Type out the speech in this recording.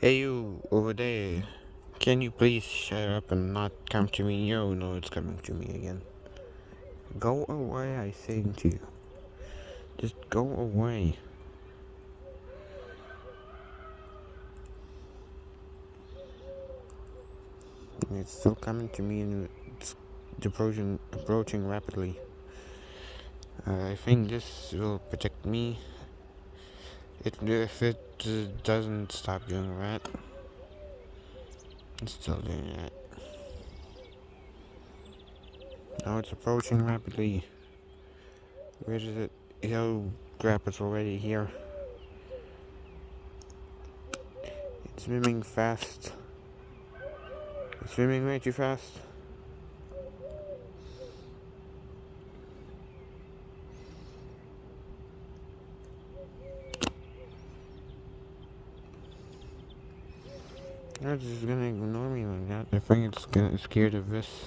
Hey you over there, can you please shut up and not come to me? Yo, no, it's coming to me again. Go away, I say to you. Just go away. It's still coming to me and it's approaching rapidly. I think this will protect me. If it doesn't stop doing that, it's still doing that. Now it's approaching rapidly. Where is it? Yo, crap, it's already here. It's swimming fast. It's swimming way too fast. It's just gonna ignore me like that. I think it's scared of this.